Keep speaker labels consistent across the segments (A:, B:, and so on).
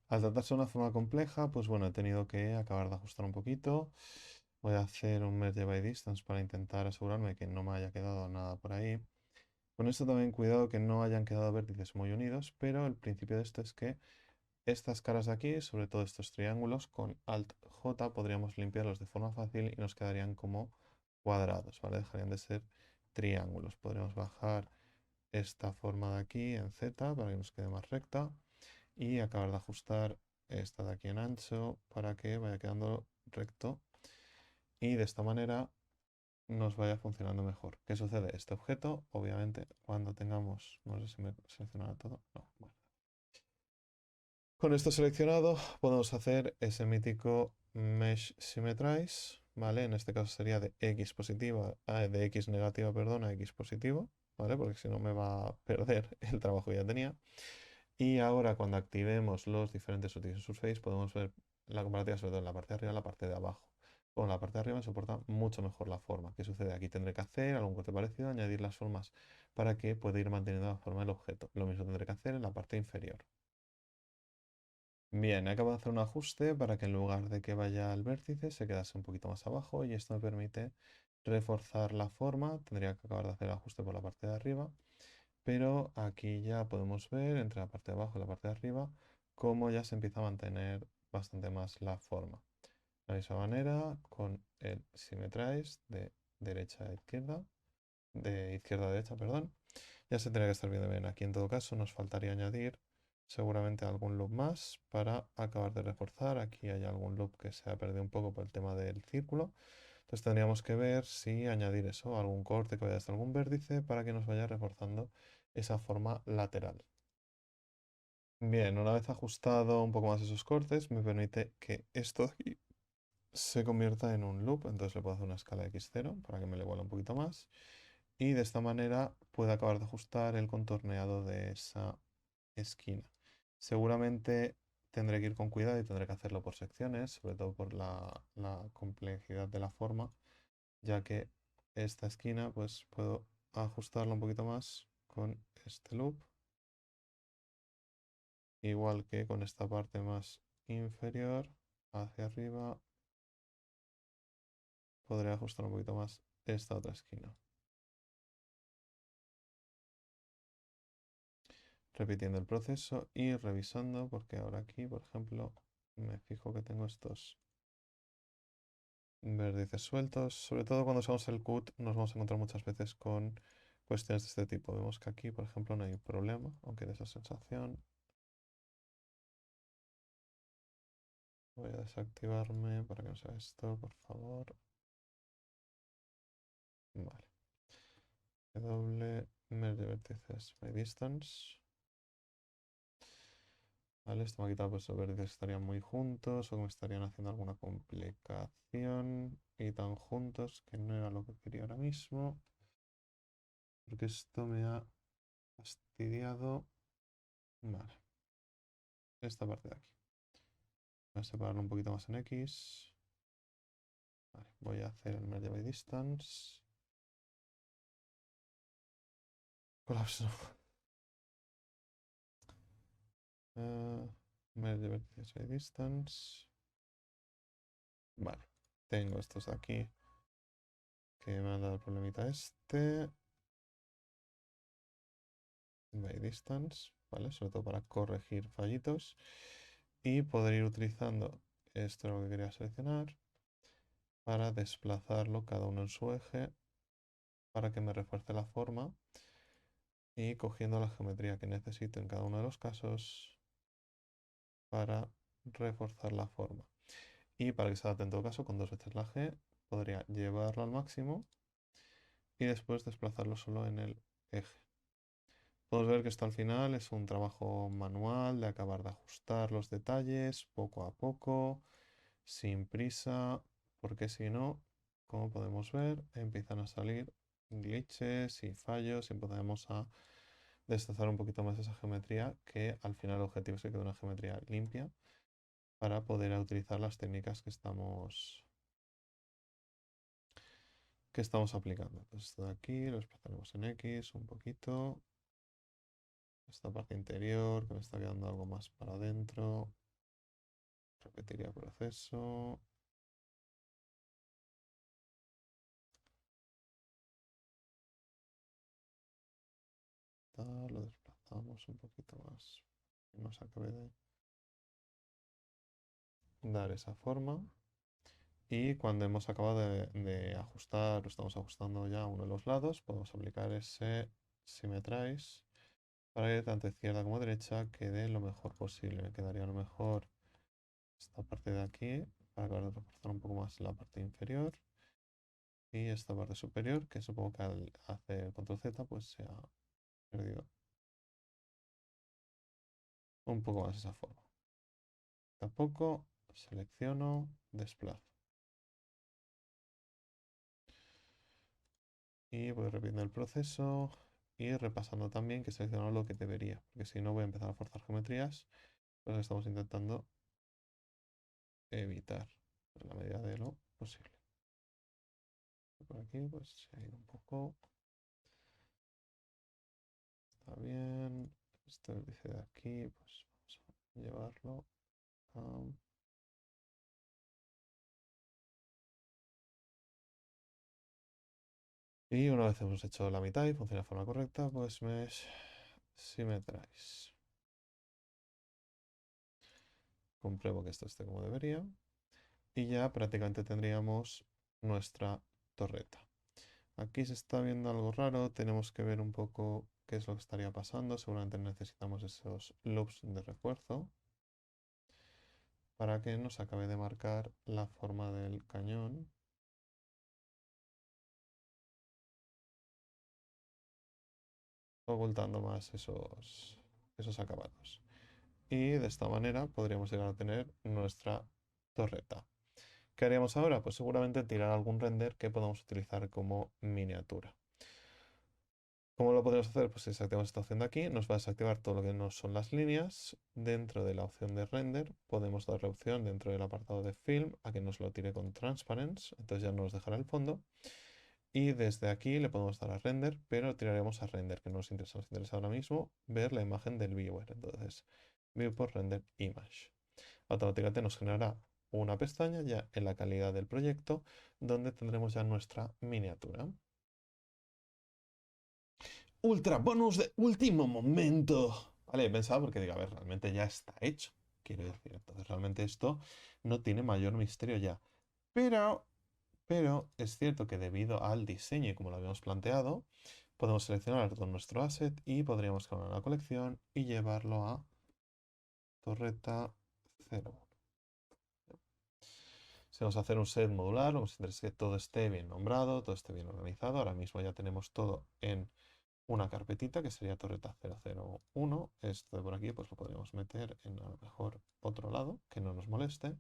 A: Al tratarse de una forma compleja, pues bueno, he tenido que acabar de ajustar un poquito. Voy a hacer un merge by distance para intentar asegurarme que no me haya quedado nada por ahí. Con esto también cuidado que no hayan quedado vértices muy unidos, pero el principio de esto es que estas caras de aquí, sobre todo estos triángulos, con Alt J podríamos limpiarlos de forma fácil y nos quedarían como cuadrados, ¿vale? Dejarían de ser triángulos. Podríamos bajar esta forma de aquí en Z para que nos quede más recta y acabar de ajustar esta de aquí en ancho para que vaya quedando recto y de esta manera nos vaya funcionando mejor. ¿Qué sucede? Este objeto, obviamente, cuando tengamos, no sé si me seleccionará todo, no, bueno. Con esto seleccionado podemos hacer ese mítico Mesh Symmetrize, ¿vale? En este caso sería de X positiva, de X negativa, perdón, a X positivo, ¿vale? Porque si no me va a perder el trabajo que ya tenía. Y ahora cuando activemos los diferentes Rotation Surface podemos ver la comparativa sobre todo en la parte de arriba y la parte de abajo. Con la parte de arriba me soporta mucho mejor la forma. ¿Qué sucede? Aquí tendré que hacer algún corte parecido, añadir las formas para que pueda ir manteniendo la forma del objeto. Lo mismo tendré que hacer en la parte inferior. Bien, acabo de hacer un ajuste para que en lugar de que vaya al vértice se quedase un poquito más abajo y esto me permite reforzar la forma. Tendría que acabar de hacer el ajuste por la parte de arriba, pero aquí ya podemos ver entre la parte de abajo y la parte de arriba cómo ya se empieza a mantener bastante más la forma. De la misma manera con el Symmetrize de derecha a izquierda, de izquierda a derecha, perdón. Ya se tendría que estar viendo bien. Aquí en todo caso nos faltaría añadir seguramente algún loop más para acabar de reforzar. Aquí hay algún loop que se ha perdido un poco por el tema del círculo. Entonces tendríamos que ver si añadir eso, algún corte que vaya hasta algún vértice para que nos vaya reforzando esa forma lateral. Bien, una vez ajustado un poco más esos cortes, me permite que esto de aquí se convierta en un loop. Entonces le puedo hacer una escala de x0 para que me le vuela un poquito más. Y de esta manera puedo acabar de ajustar el contorneado de esa esquina. Seguramente tendré que ir con cuidado y tendré que hacerlo por secciones, sobre todo por la complejidad de la forma, ya que esta esquina pues puedo ajustarla un poquito más con este loop, igual que con esta parte más inferior hacia arriba, podré ajustar un poquito más esta otra esquina. Repitiendo el proceso y revisando, porque ahora aquí, por ejemplo, me fijo que tengo estos vértices sueltos. Sobre todo cuando usamos el cut nos vamos a encontrar muchas veces con cuestiones de este tipo. Vemos que aquí, por ejemplo, no hay problema, aunque de esa sensación. Voy a desactivarme para que no sea esto, por favor. Vale. W, merge vértices by distance. Vale, esto me ha quitado pues los vértices que estarían muy juntos o que me estarían haciendo alguna complicación y tan juntos que no era lo que quería ahora mismo. Porque esto me ha fastidiado. Vale, esta parte de aquí. Voy a separarlo un poquito más en X. Vale, voy a hacer el merge by distance. Colapso. Merge vertices by distance. Vale, tengo estos de aquí que me han dado el problemita este. By distance, ¿vale? Sobre todo para corregir fallitos. Y poder ir utilizando esto lo que quería seleccionar para desplazarlo cada uno en su eje para que me refuerce la forma y cogiendo la geometría que necesito en cada uno de los casos para reforzar la forma. Y para que se adapte en todo caso, con dos veces la G, podría llevarlo al máximo y después desplazarlo solo en el eje. Podemos ver que esto al final es un trabajo manual de acabar de ajustar los detalles poco a poco, sin prisa, porque si no, como podemos ver, empiezan a salir glitches y fallos y empezamos a destrozar un poquito más esa geometría, que al final el objetivo es que quede una geometría limpia para poder utilizar las técnicas que estamos aplicando. Entonces esto de aquí lo desplazaremos en X un poquito. Esta parte interior que me está quedando algo más para adentro. repetiría proceso. Lo desplazamos un poquito más. Que nos acabe de dar esa forma. Y cuando hemos acabado de ajustar, o estamos ajustando ya uno de los lados, podemos aplicar ese Symmetrize para que tanto izquierda como derecha quede lo mejor posible. Me quedaría lo mejor esta parte de aquí para acabar de reforzar un poco más la parte inferior. Y esta parte superior, que supongo que al hacer control Z pues se ha perdido un poco más esa forma. Tampoco selecciono, desplazo. Y voy repitiendo el proceso y repasando también que he seleccionado lo que debería, porque si no voy a empezar a forzar geometrías, pues estamos intentando evitar en la medida de lo posible. Por aquí pues se ha ido un poco. Está bien. Este vértice de aquí, pues vamos a llevarlo a... Y una vez hemos hecho la mitad y funciona de forma correcta, pues Symmetrize. Compruebo que esto esté como debería. Y ya prácticamente tendríamos nuestra torreta. Aquí se está viendo algo raro, tenemos que ver un poco qué es lo que estaría pasando. Seguramente necesitamos esos loops de refuerzo para que nos acabe de marcar la forma del cañón. Ocultando más esos acabados. Y de esta manera podríamos llegar a tener nuestra torreta. ¿Qué haríamos ahora? Pues seguramente tirar algún render que podamos utilizar como miniatura. ¿Cómo lo podemos hacer? Pues si desactivamos esta opción de aquí, nos va a desactivar todo lo que no son las líneas. Dentro de la opción de render, podemos darle opción dentro del apartado de film a que nos lo tire con transparency, entonces ya no nos dejará el fondo. Y desde aquí le podemos dar a render, pero tiraremos a render, que no nos interesa ahora mismo ver la imagen del viewer. Entonces, viewport render image. Automáticamente nos generará una pestaña ya en la calidad del proyecto, donde tendremos ya nuestra miniatura. Ultra bonus de último momento. Vale, he pensado porque digo, a ver, realmente ya está hecho. Quiero decir, entonces realmente esto no tiene mayor misterio ya. Pero, pero es cierto que debido al diseño y como lo habíamos planteado, podemos seleccionar todo nuestro asset y podríamos crear una colección y llevarlo a torreta 0. Si vamos a hacer un set modular, lo que nos interesa es que todo esté bien nombrado, todo esté bien organizado. Ahora mismo ya tenemos todo en una carpetita que sería torreta 001. Esto de por aquí pues lo podríamos meter en a lo mejor otro lado que no nos moleste.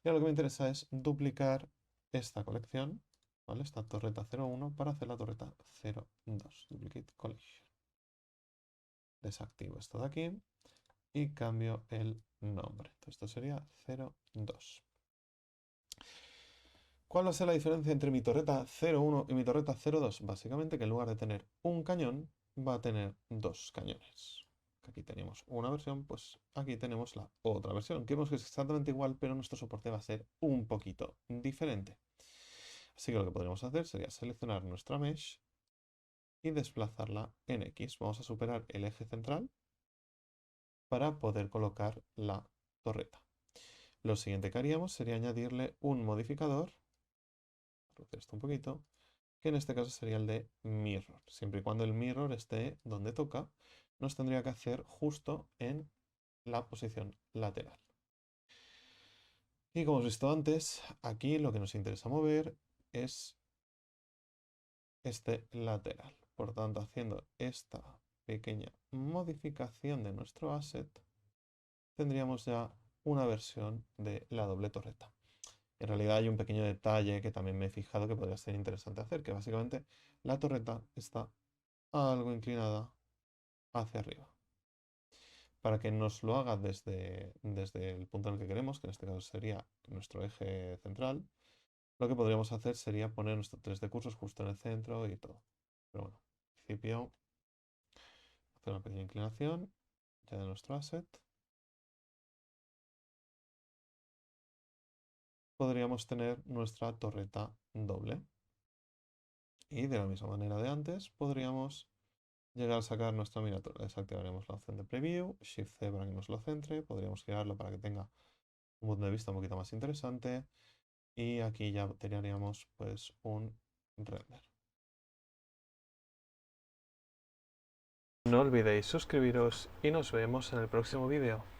A: Y ahora lo que me interesa es duplicar esta colección, ¿vale? Esta torreta 01 para hacer la torreta 02. Duplicate collection. Desactivo esto de aquí y cambio el nombre. Entonces esto sería 02. ¿Cuál va a ser la diferencia entre mi torreta 01 y mi torreta 02? Básicamente que en lugar de tener un cañón, va a tener dos cañones. Aquí tenemos una versión, pues aquí tenemos la otra versión, que vemos que es exactamente igual, pero nuestro soporte va a ser un poquito diferente. Así que lo que podríamos hacer sería seleccionar nuestra mesh y desplazarla en X. Vamos a superar el eje central para poder colocar la torreta. Lo siguiente que haríamos sería añadirle un modificador, reducir esto un poquito, que en este caso sería el de mirror. Siempre y cuando el mirror esté donde toca, nos tendría que hacer justo en la posición lateral. Y como hemos visto antes, aquí lo que nos interesa mover es este lateral. Por tanto, haciendo esta pequeña modificación de nuestro asset, tendríamos ya una versión de la doble torreta. En realidad hay un pequeño detalle que también me he fijado que podría ser interesante hacer, que básicamente la torreta está algo inclinada hacia arriba. Para que nos lo haga desde el punto en el que queremos, que en este caso sería nuestro eje central, lo que podríamos hacer sería poner nuestro 3D cursos justo en el centro y todo. Pero bueno, en principio, hacer una pequeña inclinación ya de nuestro asset. podríamos tener nuestra torreta doble. Y de la misma manera de antes, podríamos llegar a sacar nuestra miniatura. Desactivaremos la opción de preview, Shift C para que nos lo centre, podríamos girarlo para que tenga un punto de vista un poquito más interesante. Y aquí ya tendríamos pues un render. No olvidéis suscribiros y nos vemos en el próximo vídeo.